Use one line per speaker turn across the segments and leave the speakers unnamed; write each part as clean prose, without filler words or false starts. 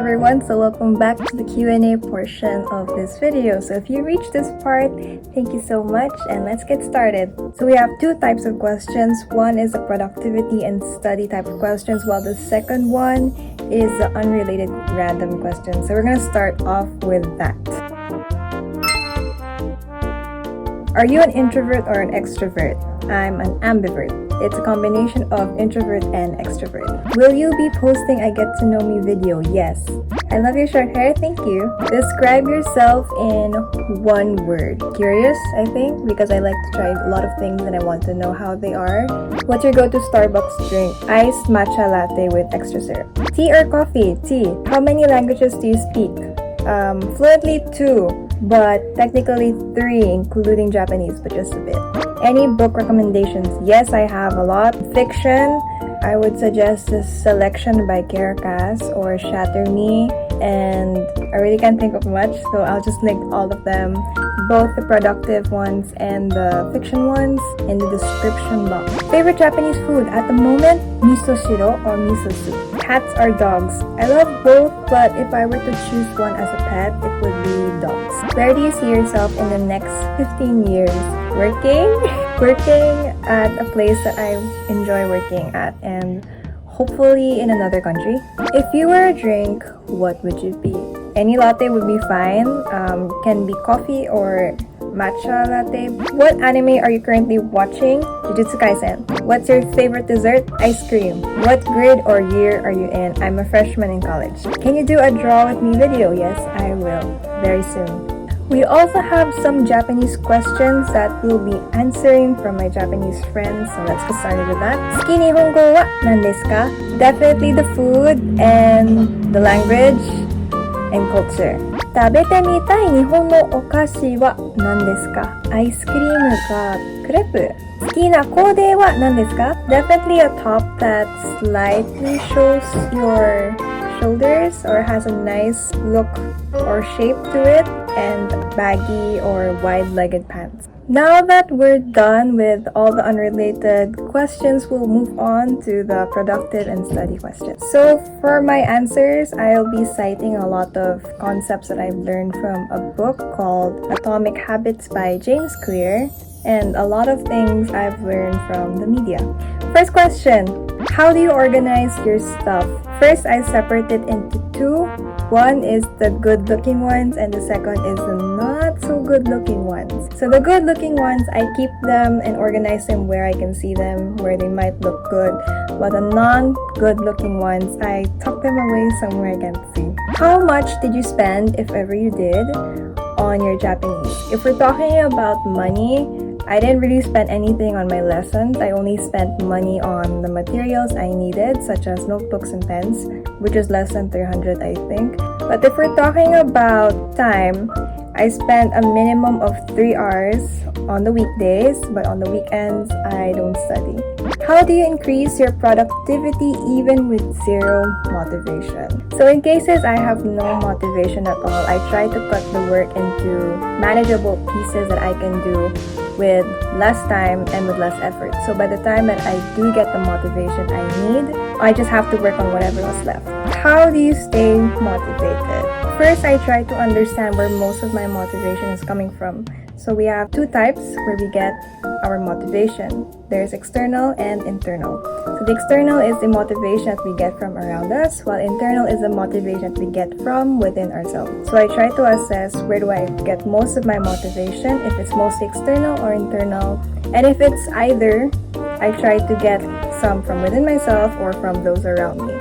everyone, so welcome back to the Q&A portion of this video. So if you reached this part, thank you so much, and let's get started. So we have two types of questions. One is the productivity and study type of questions, while the second one is the unrelated random questions. So we're going to start off with that. Are you an introvert or an extrovert? I'm an ambivert. It's a combination of introvert and extrovert. Will you be posting a get to know me video? Yes. I love your short hair, thank you. Describe yourself in one word. Curious, I think, because I like to try a lot of things and I want to know how they are. What's your go-to Starbucks drink? Iced matcha latte with extra syrup. Tea or coffee? Tea. How many languages do you speak? Fluently 2, but technically 3, including Japanese, but just a bit. Any book recommendations? Yes, I have a lot. Fiction, I would suggest a Selection by Kierra or Shatter, and I really can't think of much, so I'll just link all of them, both the productive ones and the fiction ones, in the description box. Favorite Japanese food? At the moment, miso shiro or miso soup. Cats or dogs? I love both, but if I were to choose one as a pet, it would be dogs. Where do you see yourself in the next 15 years? Working at a place that I enjoy working at, and hopefully in another country. If you were a drink, what would you be? Any latte would be fine. Can be coffee or matcha latte. What anime are you currently watching? Jujutsu Kaisen. What's your favorite dessert? Ice cream. What grade or year are you in? I'm a freshman in college. Can you do a draw with me video? Yes, I will. Very soon. We also have some Japanese questions that we'll be answering from my Japanese friends, so let's get started with that. Suki Nihongo wa nan desu ka? Definitely the food and the language and culture. Tabete mitai nihon no okashi wa nan desu ka? Ice cream ka crepe? Suki na kode wa nan desu ka? Definitely a top that slightly shows your shoulders or has a nice look or shape to it, and baggy or wide-legged pants. Now that we're done with all the unrelated questions, we'll move on to the productive and study questions. So for my answers, I'll be citing a lot of concepts that I've learned from a book called Atomic Habits by James Clear, and a lot of things I've learned from the media. First question, how do you organize your stuff? First, I separate it into two. One is the good-looking ones, and the second is the not-so-good-looking ones. So the good-looking ones, I keep them and organize them where I can see them, where they might look good. But the non-good-looking ones, I tuck them away somewhere I can't see. How much did you spend, if ever you did, on your Japanese? If we're talking about money, I didn't really spend anything on my lessons. I only spent money on the materials I needed, such as notebooks and pens, which is less than 300, I think. But if we're talking about time, I spent a minimum of 3 hours on the weekdays, but on the weekends, I don't study. How do you increase your productivity even with zero motivation? So in cases I have no motivation at all, I try to cut the work into manageable pieces that I can do with less time and with less effort. So by the time that I do get the motivation I need, I just have to work on whatever was left. How do you stay motivated? First, I try to understand where most of my motivation is coming from. So we have two types where we get our motivation. There's external and internal. So the external is the motivation that we get from around us, while internal is the motivation that we get from within ourselves. So I try to assess where do I get most of my motivation, if it's mostly external or internal. And if it's either, I try to get some from within myself or from those around me.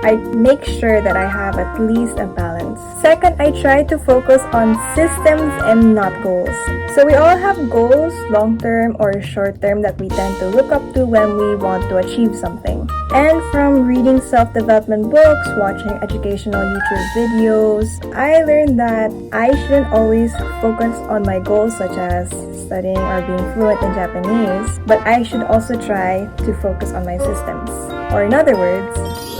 I make sure that I have at least a balance. Second, I try to focus on systems and not goals. So we all have goals, long-term or short-term, that we tend to look up to when we want to achieve something. And from reading self-development books, watching educational YouTube videos, I learned that I shouldn't always focus on my goals, such as studying or being fluent in Japanese, but I should also try to focus on my systems, or in other words,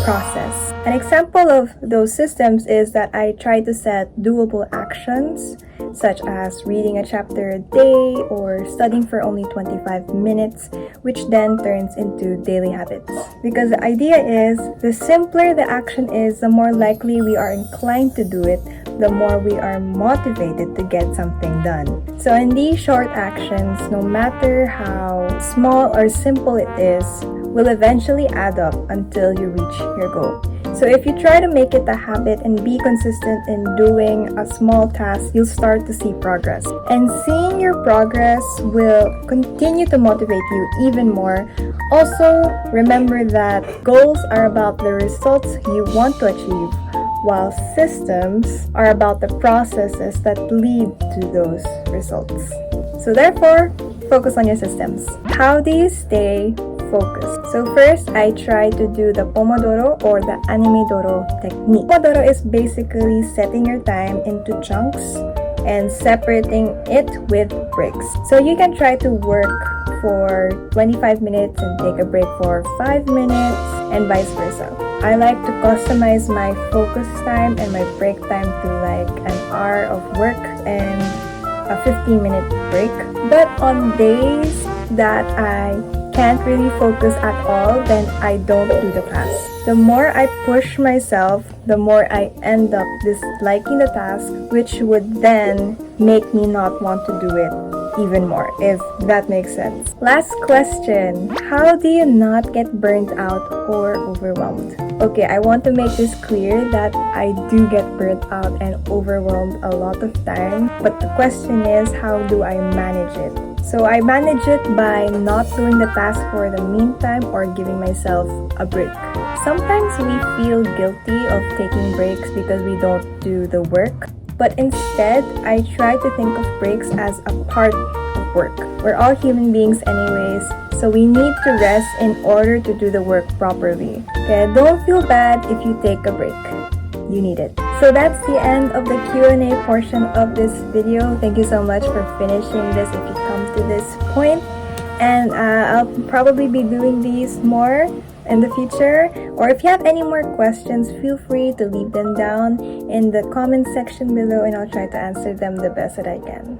process. An example of those systems is that I try to set doable actions such as reading a chapter a day or studying for only 25 minutes, which then turns into daily habits. Because the idea is, the simpler the action is, the more likely we are inclined to do it, the more we are motivated to get something done. So in these short actions, no matter how small or simple it is, will eventually add up until you reach your goal. So if you try to make it a habit and be consistent in doing a small task, you'll start to see progress. And seeing your progress will continue to motivate you even more. Also, remember that goals are about the results you want to achieve, while systems are about the processes that lead to those results. So therefore, focus on your systems. How do you stay focused? So first, I try to do the Pomodoro or the Anime-doro technique. Pomodoro is basically setting your time into chunks and separating it with breaks. So you can try to work for 25 minutes and take a break for 5 minutes and vice versa. I like to customize my focus time and my break time to like an hour of work and a 15-minute break. But on days that I can't really focus at all, then I don't do the task. The more I push myself, the more I end up disliking the task, which would then make me not want to do it even more, if that makes sense. Last question. How do you not get burnt out or overwhelmed? Okay, I want to make this clear that I do get burnt out and overwhelmed a lot of time, but the question is, how do I manage it? So I manage it by not doing the task for the meantime or giving myself a break. Sometimes we feel guilty of taking breaks because we don't do the work, but instead, I try to think of breaks as a part of work. We're all human beings anyways, so we need to rest in order to do the work properly. Okay, don't feel bad if you take a break. You need it. So that's the end of the Q&A portion of this video. Thank you so much for finishing this if you come to this point. And I'll probably be doing these more in the future. Or if you have any more questions, feel free to leave them down in the comment section below and I'll try to answer them the best that I can.